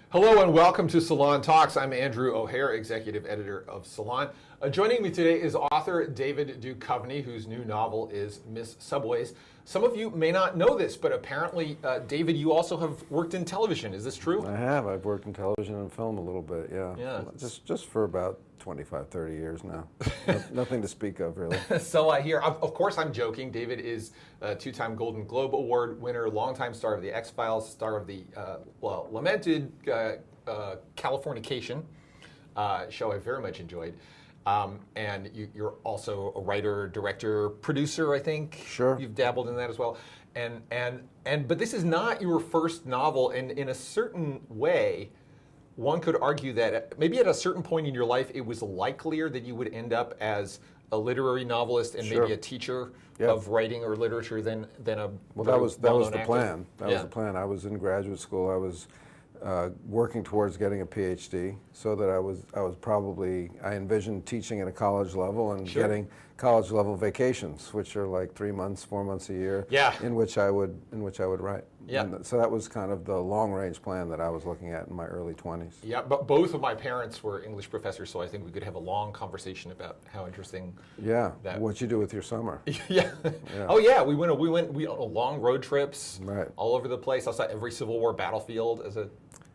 Hello and welcome to Salon Talks. I'm Andrew O'Hare, Executive Editor of Salon. Joining me today is author David Duchovny, whose new novel is Miss Subways. Some of you may not know this, but apparently, David, you also have worked in television. Is this true? I have. I've worked in television and film a little bit, yeah. Yeah. Just for about 25, 30 years now. Nothing to speak of, really. So I hear, of course I'm joking, David is a two-time Golden Globe Award winner, longtime star of the XFiles, star of the, lamented Californication show I very much enjoyed. And you're also a writer, director, producer, I think. Sure. You've dabbled in that as well. But this is not your first novel, and in a certain way, one could argue that maybe at a certain point in your life, it was likelier that you would end up as a literary novelist and Sure. maybe a teacher Yep. of writing or literature than a Well, that was the well-known actor. plan. That Yeah. was the plan. I was in graduate school. I was working towards getting a PhD, so that I envisioned teaching at a college level and Sure. getting college level vacations, which are like 3 months, 4 months a year, Yeah. in which I would write. Yeah. And so that was kind of the long range plan that I was looking at in my early 20s. Yeah, but both of my parents were English professors, so I think we could have a long conversation about how interesting. Yeah. That- What you do with your summer. Yeah. Oh yeah, we went on long road trips, Right. all over the place. I saw every Civil War battlefield as a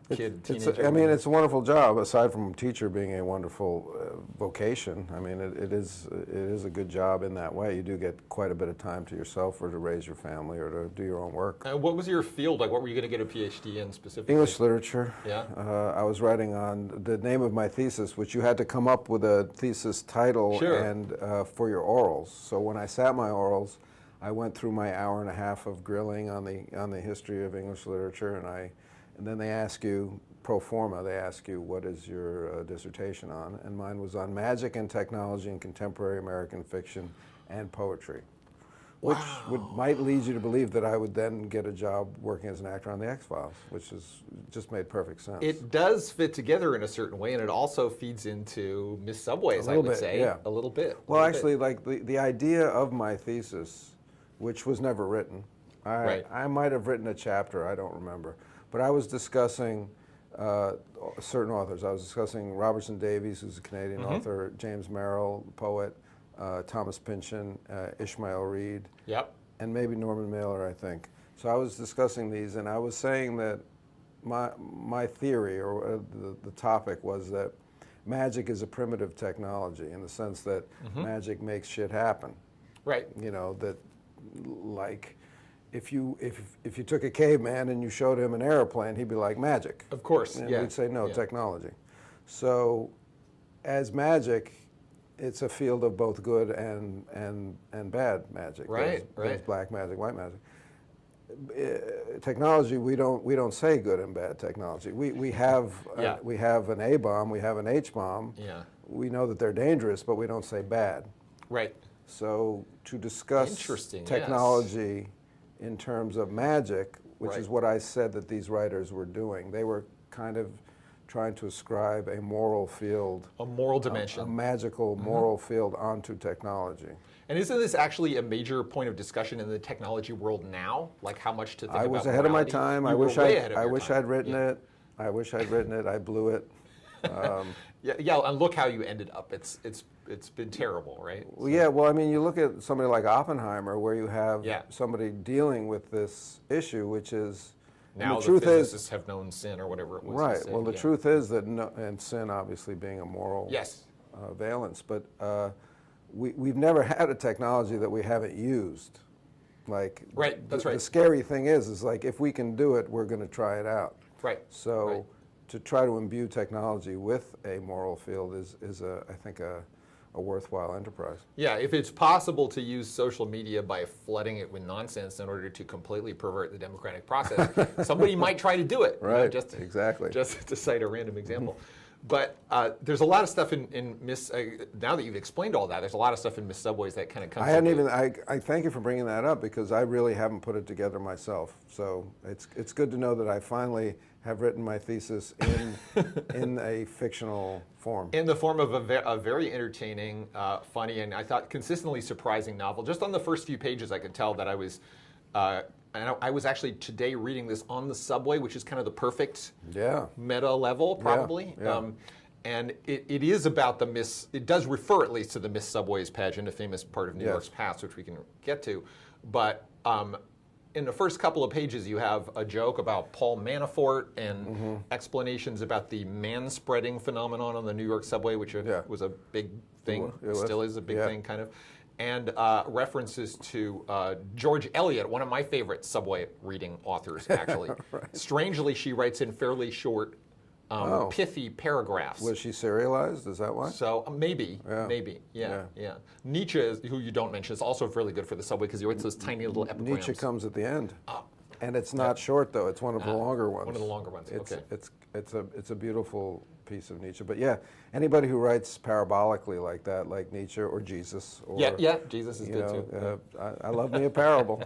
kid, teenager. It's a wonderful job. Aside from teacher being a wonderful vocation, I mean, it is a good job in that way. You do get quite a bit of time to yourself, or to raise your family, or to do your own work. What was your field like? What were you going to get a PhD in specifically? English literature. Yeah. I was writing on the name of my thesis, which you had to come up with a thesis title. Sure. And for your orals. So when I sat my orals, I went through my hour and a half of grilling on the history of English literature, and then they ask you, pro forma, they ask you, what is your dissertation on? And mine was on magic and technology in contemporary American fiction and poetry, which might lead you to believe that I would then get a job working as an actor on the X-Files, which just made perfect sense. It does fit together in a certain way, and it also feeds into Miss Subways, I would say. Yeah. A little bit. Well, actually, like the idea of my thesis, which was never written, Right. I might have written a chapter, I don't remember, but I was discussing certain authors. I was discussing Robertson Davies, who's a Canadian author, James Merrill, poet, Thomas Pynchon, Ishmael Reed, Yep. and maybe Norman Mailer, I think. So I was discussing these, and I was saying that my theory, or the topic, was that magic is a primitive technology, in the sense that magic makes shit happen. Right. You know, that, like, if you took a caveman and you showed him an airplane, he'd be like, magic. Of course. And yeah. we'd say, no, Yeah. technology. So as magic, it's a field of both good and bad magic. Right, There's right. black magic, white magic. Technology, we don't say good and bad technology. We have Yeah. we have an A bomb, we have an H bomb. Yeah. We know that they're dangerous, but we don't say bad. Right. So to discuss Interesting, technology in terms of magic, which Right. is what I said that these writers were doing, they were kind of trying to ascribe a moral field, A moral dimension. a magical moral field onto technology. And isn't this actually a major point of discussion in the technology world now? Like how much to think about I was ahead of my morality? time. You I were wish way ahead of I your wish time. I'd written Yeah. it. I wish I'd written it. I blew it. Yeah, and look how you ended up. It's been terrible, right? Well, yeah, well, I mean, you look at somebody like Oppenheimer, where you have Yeah. somebody dealing with this issue, which is, Now the the truth physicists have known sin, or whatever it was. he right. said, Well, the yeah. truth is that, and sin obviously being a moral Yes. valence, but we've never had a technology that we haven't used. Like, Right, that's the right. scary thing is like, if we can do it, we're going to try it out. Right. So Right. to try to imbue technology with a moral field is I think a worthwhile enterprise. Yeah, if it's possible to use social media by flooding it with nonsense in order to completely pervert the democratic process, somebody might try to do it. you know, Right, just exactly. Just to cite a random example. But there's a lot of stuff in Miss. Now that you've explained all that, there's a lot of stuff in Miss Subways that kind of comes. I hadn't even. I thank you for bringing that up, because I really haven't put it together myself. So it's good to know that I finally have written my thesis in a fictional form. In the form of a very entertaining, funny, and I thought consistently surprising novel. Just on the first few pages, I could tell that I was I was actually today reading this on the subway, which is kind of the perfect Yeah. meta level, probably. Yeah. And it is about the Miss, it does refer at least to the Miss Subways pageant, a famous part of New Yes. York's past, which we can get to. But in the first couple of pages, you have a joke about Paul Manafort and explanations about the man-spreading phenomenon on the New York subway, which was a big thing, still is a big thing, kind of. And references to George Eliot, one of my favorite subway reading authors, actually. Right. Strangely, she writes in fairly short, pithy paragraphs. Was she serialized? Is that why? So maybe. Yeah. Nietzsche, who you don't mention, is also really good for the subway because he writes those tiny little epigrams. Nietzsche comes at the end. And it's not short, though. It's one of the longer ones. One of the longer ones, It's a beautiful piece of Nietzsche. But yeah, anybody who writes parabolically like that, like Nietzsche or Jesus. Or, Jesus is good too. I love me a parable.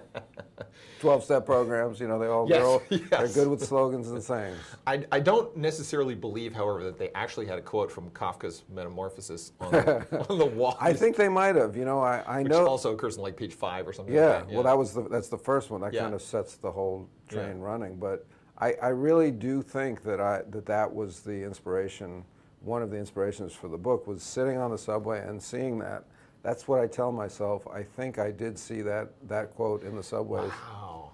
12-step programs, they're good with slogans and sayings. I don't necessarily believe, however, that they actually had a quote from Kafka's Metamorphosis on the wall. I think they might have. I which know. also occurs in like page 5 or something like that. Yeah, well, that's the first one. That kind of sets the whole train running. But I really do think that was the inspiration. One of the inspirations for the book was sitting on the subway and seeing that. That's what I tell myself. I think I did see that quote in the subways. Wow.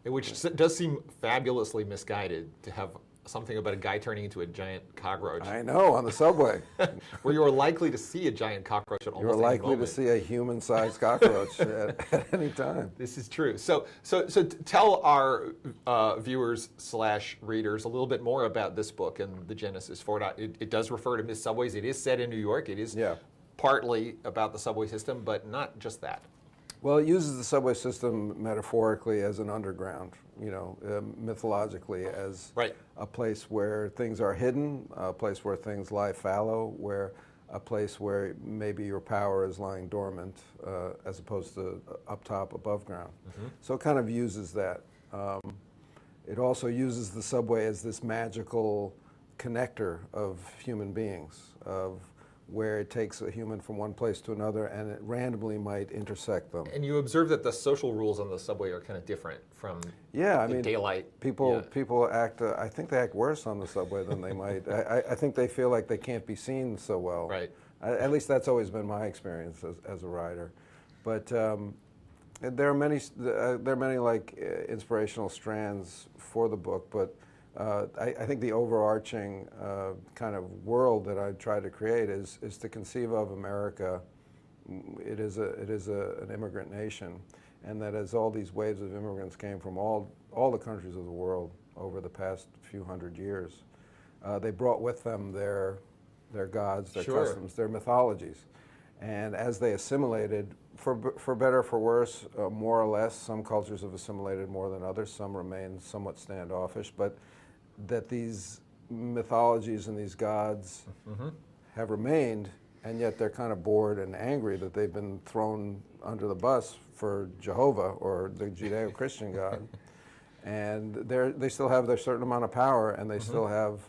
Which does seem fabulously misguided to have something about a guy turning into a giant cockroach. I know, on the subway. Where you are likely to see a giant cockroach at almost any moment. You're likely to see a human-sized cockroach at any time. This is true. So tell our viewers/readers a little bit more about this book and the genesis for it. It does refer to Miss Subways. It is set in New York. It is partly about the subway system, but not just that. Well, it uses the subway system metaphorically as an underground, mythologically as a place where things are hidden, a place where things lie fallow, a place where maybe your power is lying dormant as opposed to up top, above ground. So it kind of uses that. It also uses the subway as this magical connector of human beings, of where it takes a human from one place to another and it randomly might intersect them. And you observe that the social rules on the subway are kind of different from daylight. People act, I think they act worse on the subway than they might. I think they feel like they can't be seen so well. Right. At least that's always been my experience as a writer. But there are many like inspirational strands for the book, but I think the overarching kind of world that I try to create is to conceive of America. It is an immigrant nation, and that as all these waves of immigrants came from all the countries of the world over the past few hundred years, they brought with them their gods, their customs, their mythologies, and as they assimilated, for better or for worse, more or less, some cultures have assimilated more than others. Some remain somewhat standoffish, but that these mythologies and these gods have remained, and yet they're kind of bored and angry that they've been thrown under the bus for Jehovah or the Judeo-Christian God. And they still have their certain amount of power, and they still have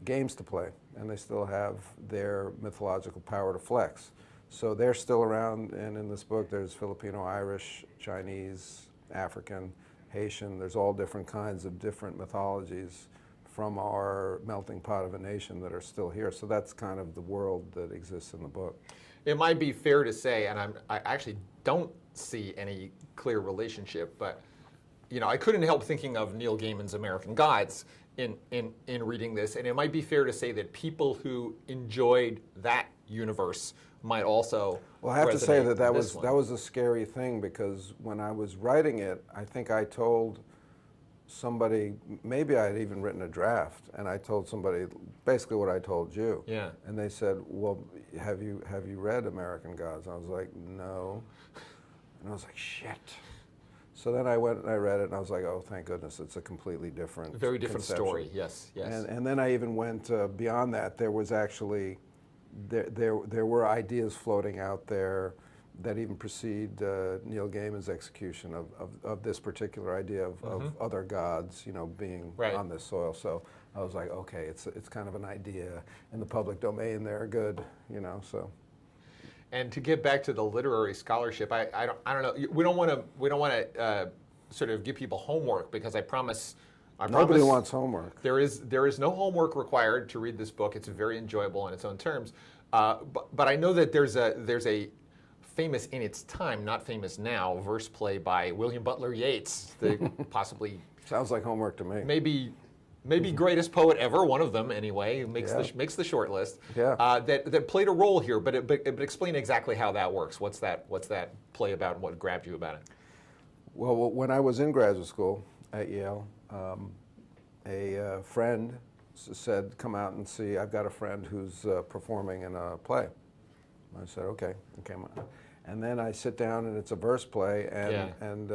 games to play, and they still have their mythological power to flex. So they're still around, and in this book there's Filipino, Irish, Chinese, African, Haitian. There's all different kinds of different mythologies from our melting pot of a nation that are still here. So that's kind of the world that exists in the book. It might be fair to say, and I actually don't see any clear relationship, but I couldn't help thinking of Neil Gaiman's American Gods in reading this, and it might be fair to say that people who enjoyed that universe might also. Well, I have to say that was a scary thing, because when I was writing it, I think I told somebody, maybe I had even written a draft, and I told somebody basically what I told you. Yeah. And they said, "Well, have you read American Gods?" And I was like, "No." And I was like, "Shit." So then I went and I read it, and I was like, "Oh, thank goodness, it's a completely different, very different conception." story." Yes. And then I even went beyond that. There was actually there were ideas floating out there that even precede Neil Gaiman's execution of this particular idea of other gods, being on this soil. So I was like, okay, it's kind of an idea in the public domain. They're good, so. And to get back to the literary scholarship, I don't know. We don't want to sort of give people homework, because I promise. Nobody wants homework. There is no homework required to read this book. It's very enjoyable on its own terms. But I know that there's a famous in its time, not famous now, verse play by William Butler Yeats, the possibly sounds like homework to me. Maybe greatest poet ever, one of them anyway, makes the short list. Yeah. That played a role here, but explain exactly how that works. What's that play about, and what grabbed you about it? Well, when I was in graduate school at Yale, a friend said, "Come out and see. I've got a friend who's performing in a play." I said, "Okay." And then I sit down, and it's a verse play, and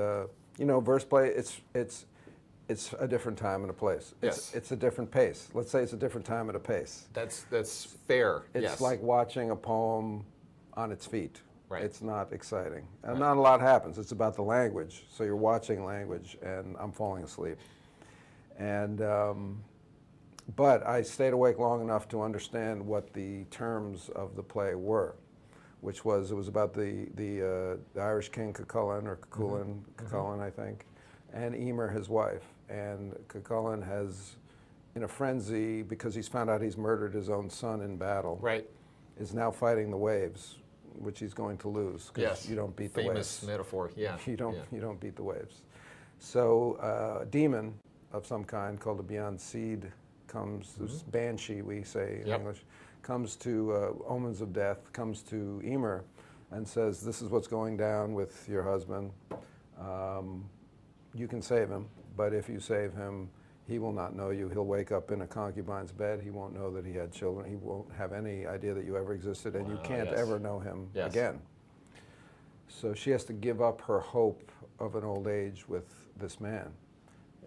you know, verse play. It's a different time and a place. It's a different pace. Let's say it's a different time and a pace. That's fair. It's like watching a poem on its feet. Right. It's not exciting. And not a lot happens. It's about the language. So you're watching language, and I'm falling asleep. And but I stayed awake long enough to understand what the terms of the play were, which was, it was about the Irish king Cuchulainn, or Cuchulainn, I think, and Emer, his wife. And Cuchulainn has, in a frenzy, because he's found out he's murdered his own son in battle, is now fighting the waves, which he's going to lose, because you don't beat the waves. Famous metaphor, You don't beat the waves. So a demon of some kind called a Beyond Seed comes, Banshee we say in English, comes to omens of death, comes to Emer and says, "This is what's going down with your husband. You can save him, but if you save him, he will not know you. He'll wake up in a concubine's bed. He won't know that he had children. He won't have any idea that you ever existed, and you can't ever know him again." So she has to give up her hope of an old age with this man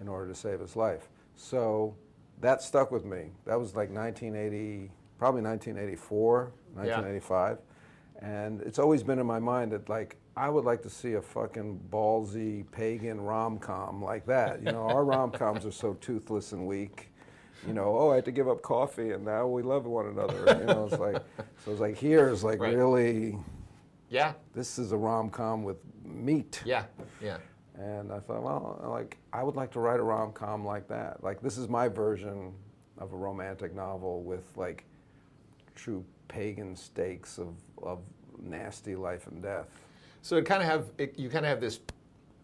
in order to save his life. So that stuck with me. That was like 1980, probably 1984, 1985. And it's always been in my mind that, like, I would like to see a fucking ballsy pagan rom-com like that. You know, our rom-coms are so toothless and weak. You know, oh, I had to give up coffee, and now we love one another. You know, it's like, so it's like, here's like really, this is a rom-com with meat. And I thought, well, like, I would like to write a rom-com like that. Like, this is my version of a romantic novel with, like, true pagan stakes of nasty life and death. So you kind of have this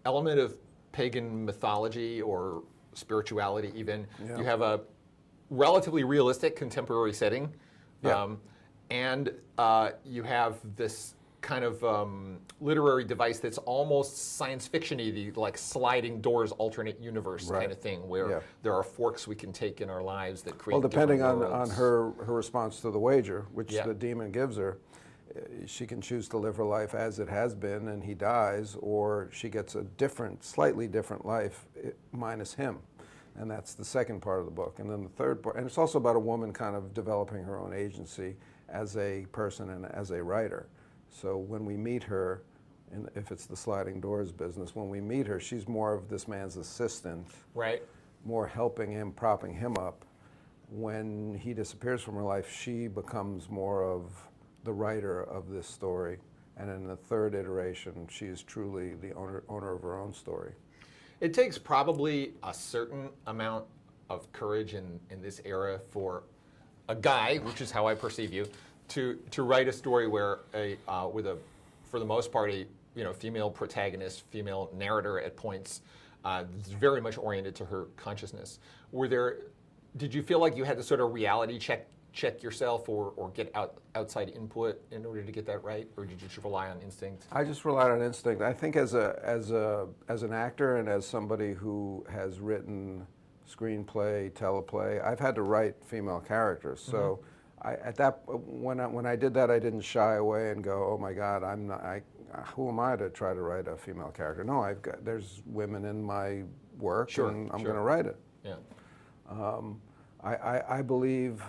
element of pagan mythology or spirituality even. You have a relatively realistic contemporary setting, and you have this kind of literary device that's almost science fiction-y, the like sliding doors alternate universe kind of thing, where there are forks we can take in our lives that create. Well, depending on her response to the wager, which the demon gives her, she can choose to live her life as it has been and he dies, or she gets a different, slightly different life minus him. And that's the second part of the book. And then the third part, and it's also about a woman kind of developing her own agency as a person and as a writer. So when we meet her, and if it's the sliding doors business, when we meet her, she's more of this man's assistant, more helping him, propping him up. When he disappears from her life, she becomes more of the writer of this story. And in the third iteration, she is truly the owner of her own story. It takes probably a certain amount of courage in this era for a guy, which is how I perceive you, to write a story where for the most part, a female protagonist, female narrator at points, is very much oriented to her consciousness. Did you feel like you had to sort of reality check yourself or get outside input in order to get that right, or did you just rely on instinct? I just relied on instinct. I think as an actor and as somebody who has written screenplay, teleplay, I've had to write female characters. So when I did that, I didn't shy away and go, oh my God, who am I to try to write a female character? No, there's women in my work, and I'm going to write it. I believe.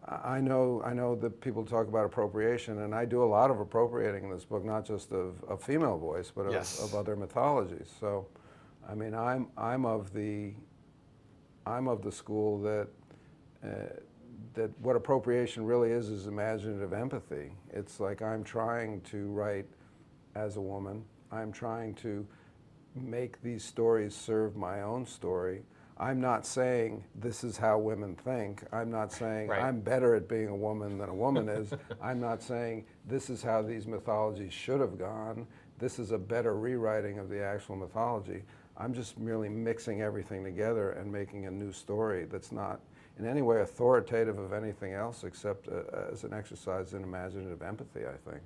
I know that people talk about appropriation, and I do a lot of appropriating in this book, not just of female voice, but of other mythologies. So, I mean, I'm of the school that what appropriation really is imaginative empathy. It's like I'm trying to write as a woman, I'm trying to make these stories serve my own story. I'm not saying this is how women think. I'm not saying I'm better at being a woman than a woman is. I'm not saying this is how these mythologies should have gone. This is a better rewriting of the actual mythology. I'm just merely mixing everything together and making a new story that's not in any way authoritative of anything else except as an exercise in imaginative empathy, I think.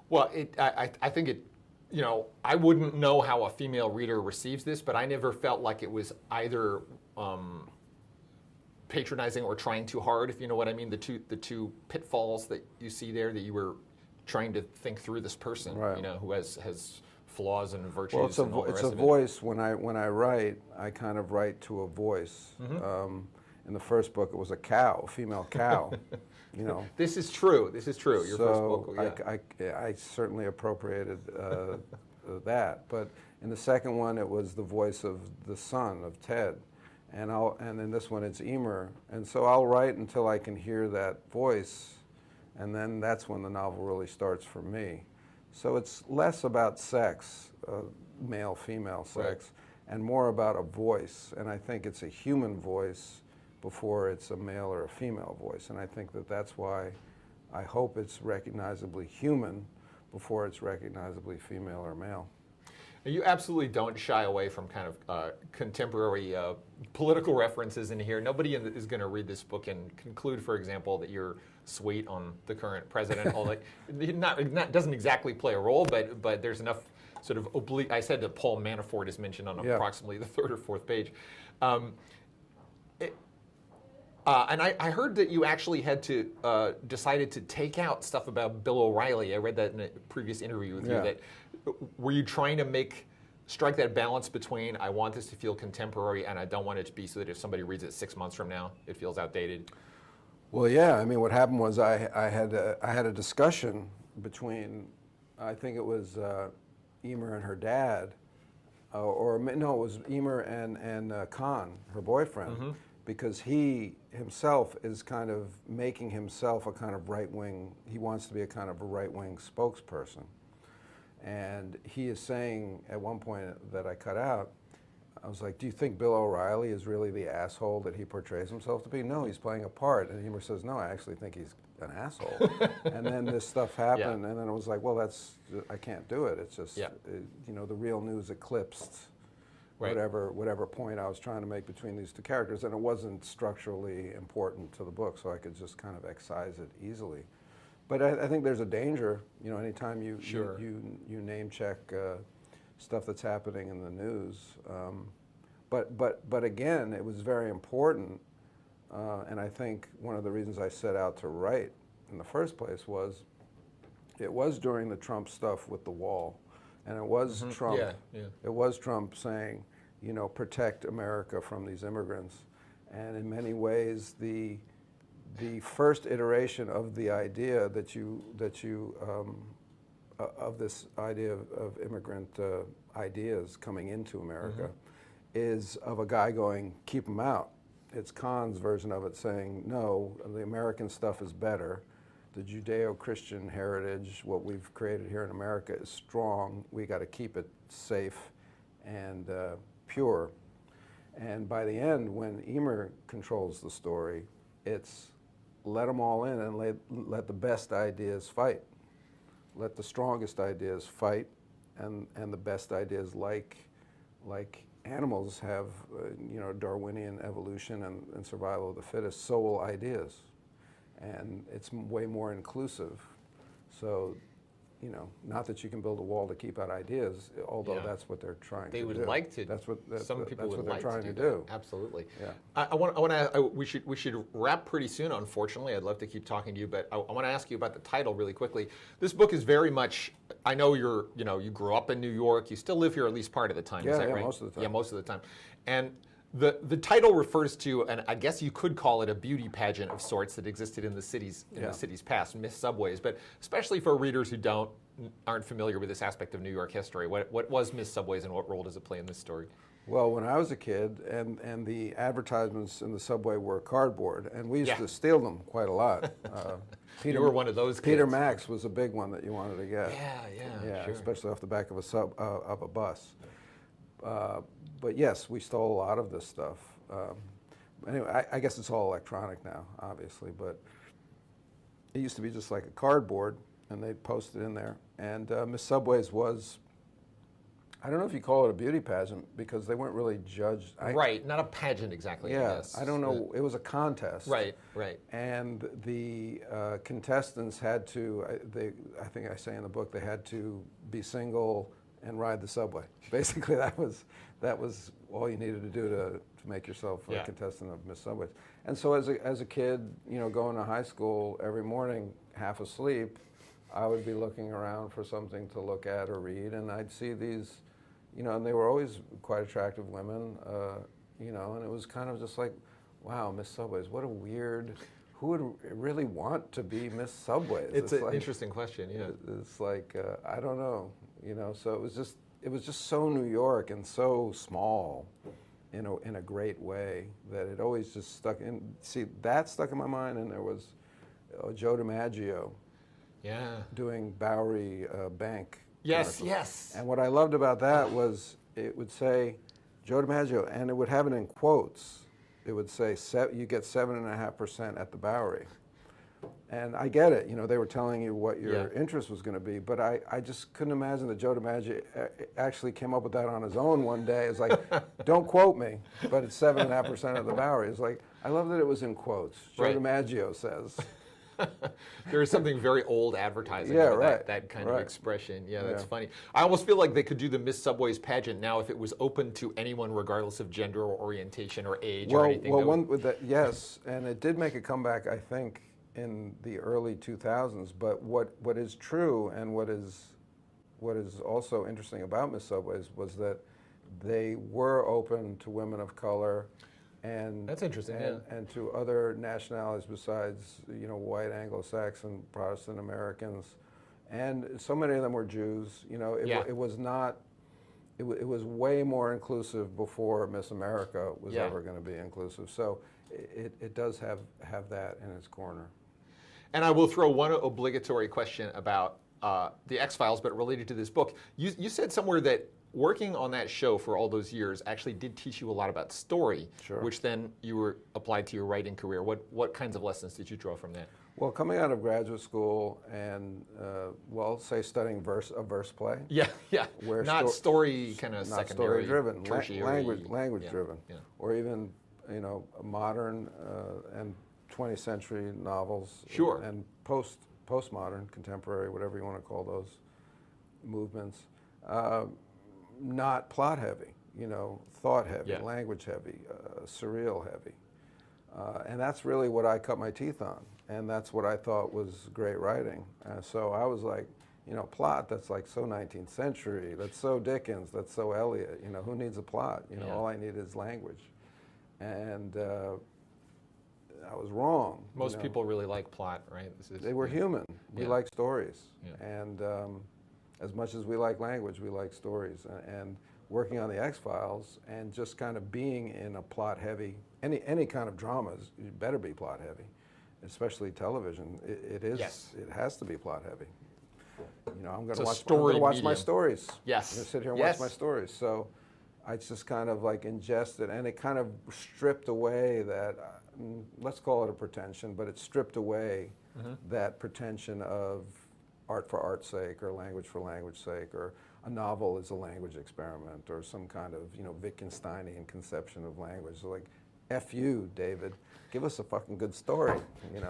Well, I think it, you know, I wouldn't know how a female reader receives this, but I never felt like it was either patronizing or trying too hard, if you know what I mean. The two pitfalls that you see there, that you were trying to think through this person, you know, who has flaws and virtues. Well, it's a voice. When I write, I kind of write to a voice. In the first book, it was a cow, a female cow. You know. This is true. This is true. Your first book. Yeah. I certainly appropriated that, but in the second one, it was the voice of the son of Ted, and in this one, it's Emer, and so I'll write until I can hear that voice, and then that's when the novel really starts for me. So it's less about sex, male-female sex, and more about a voice, and I think it's a human voice before it's a male or a female voice. And I think that that's why I hope it's recognizably human before it's recognizably female or male. You absolutely don't shy away from kind of contemporary political references in here. Nobody is going to read this book and conclude, for example, that you're sweet on the current president. Although it doesn't exactly play a role, but there's enough sort of oblique. I said that Paul Manafort is mentioned on approximately the third or fourth page. And I heard that you actually had to decided to take out stuff about Bill O'Reilly. I read that in a previous interview with you. That were you trying to strike that balance between I want this to feel contemporary and I don't want it to be so that if somebody reads it 6 months from now, it feels outdated? Well, yeah. I mean, what happened was I had a discussion between, I think it was Emer and her dad, or no, it was Emer and Khan, her boyfriend. Because he himself is kind of making himself a kind of right-wing, he wants to be a kind of a right-wing spokesperson. And he is saying at one point that I cut out, I was like, do you think Bill O'Reilly is really the asshole that he portrays himself to be? No, he's playing a part. And Emer says, no, I actually think he's an asshole. And then this stuff happened, and then it was like, well, I can't do it. It's just, you know, the real news eclipsed whatever point I was trying to make between these two characters, and it wasn't structurally important to the book, so I could just kind of excise it easily. But I think there's a danger, you know, anytime you name check stuff that's happening in the news. But again, it was very important, and I think one of the reasons I set out to write in the first place was it was during the Trump stuff with the wall. And it was Trump. It was Trump saying, you know, protect America from these immigrants. And in many ways, the first iteration of the idea of this idea of immigrant ideas coming into America is of a guy going, keep them out. It's Kahn's version of it saying, no, the American stuff is better. The Judeo-Christian heritage, what we've created here in America, is strong. We got to keep it safe and pure. And by the end, when Emer controls the story, it's let them all in and let the best ideas fight. Let the strongest ideas fight, and the best ideas, like animals have, you know, Darwinian evolution and survival of the fittest, so will ideas. And it's way more inclusive. So, you know, not that you can build a wall to keep out ideas, although that's what they're trying to do. They would like to. Some people would like to do that. Absolutely. Yeah. I want to. We should wrap pretty soon. Unfortunately, I'd love to keep talking to you, but I want to ask you about the title really quickly. This book is very much. I know you grew up in New York. You still live here at least part of the time. Is that right? Most of the time. Yeah, most of the time. And the title refers to, and I guess you could call it a beauty pageant of sorts that existed in the city's past, Myth Subways. But especially for readers who aren't familiar with this aspect of New York history, what was Myth Subways and what role does it play in this story? Well, when I was a kid, and the advertisements in the subway were cardboard, and we used to steal them quite a lot. You were one of those kids. Peter Max was a big one that you wanted to get. Yeah, sure. Especially off the back of a bus. But yes, we stole a lot of this stuff. Anyway, I guess it's all electronic now, obviously, but it used to be just like a cardboard, and they'd post it in there. And Miss Subways was, I don't know if you call it a beauty pageant, because they weren't really judged. Right, not a pageant exactly. Yeah, I don't know. It was a contest. Right. And the contestants had to, I think I say in the book, they had to be single and ride the subway. Basically, that was all you needed to do to make yourself a contestant of Miss Subways. And so as a kid, going to high school every morning, half asleep, I would be looking around for something to look at or read, and I'd see these, and they were always quite attractive women, and it was kind of just like, wow, Miss Subways, what a weird, who would really want to be Miss Subways? It's an interesting question, yeah. It's like, I don't know, so it was just so New York and so small in a great way that it always just stuck in. See, that stuck in my mind, and there was Joe DiMaggio doing Bowery Bank. Yes. And what I loved about that was it would say Joe DiMaggio, and it would have it in quotes. It would say, you get 7.5% at the Bowery. And I get it, they were telling you what your interest was going to be, but I just couldn't imagine that Joe DiMaggio actually came up with that on his own one day. It's like, don't quote me, but it's 7.5% of the Bowery. It's like, I love that it was in quotes. Joe DiMaggio says. There is something very old advertising about that kind of expression. Yeah, that's funny. I almost feel like they could do the Miss Subways pageant now if it was open to anyone regardless of gender or orientation or age or anything. Well, yes, and it did make a comeback, I think, in the early 2000s. But what is true and what is also interesting about Miss Subways was that they were open to women of color. And that's interesting, and to other nationalities besides, white Anglo-Saxon Protestant Americans, and so many of them were Jews. It was not. It was way more inclusive before Miss America was ever going to be inclusive. So it does have that in its corner. And I will throw one obligatory question about the XFiles, but related to this book. You said somewhere that working on that show for all those years actually did teach you a lot about story, which then you were applied to your writing career. What kinds of lessons did you draw from that? Well, coming out of graduate school and, say studying a verse play. Yeah. Where not story kind of not secondary, story-driven, tertiary. language-driven. Yeah. Or even, modern and 20th century novels. And postmodern, contemporary, whatever you want to call those movements. Not plot heavy, thought heavy, language heavy, surreal heavy. And that's really what I cut my teeth on. And that's what I thought was great writing. So I was like, plot, that's like so 19th century, that's so Dickens, that's so Eliot, who needs a plot? All I need is language. And I was wrong. Most people really like plot, right? They were human. We like stories. And as much as we like language, we like stories. And working on the XFiles and just kind of being in a plot-heavy, any kind of dramas, you better be plot-heavy, especially television. It is. Yes. It has to be plot-heavy. I'm going to watch my stories. Yes. I'm going to sit here and watch my stories. So I just kind of like ingested, and it kind of stripped away that, let's call it a pretension, but it stripped away that pretension of art for art's sake, or language for language sake, or a novel is a language experiment, or some kind of Wittgensteinian conception of language. So like, F you, David, give us a fucking good story,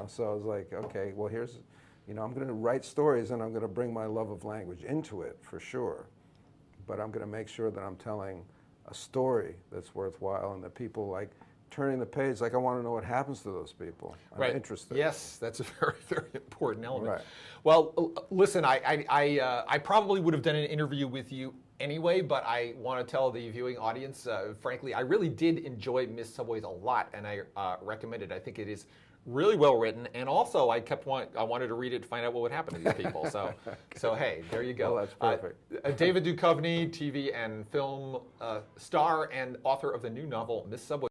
So I was like, okay, well here's, I'm going to write stories and I'm going to bring my love of language into it for sure, but I'm going to make sure that I'm telling a story that's worthwhile and that people like turning the page, like I want to know what happens to those people. I'm interested. Yes, that's a very, very important element. Right. Well, listen, I probably would have done an interview with you anyway, but I want to tell the viewing audience, frankly, I really did enjoy Miss Subways a lot, and I recommend it. I think it is really well written, and also I wanted to read it to find out what would happen to these people. So, so hey, there you go. Well, that's perfect. David Duchovny, TV and film star and author of the new novel Miss Subway.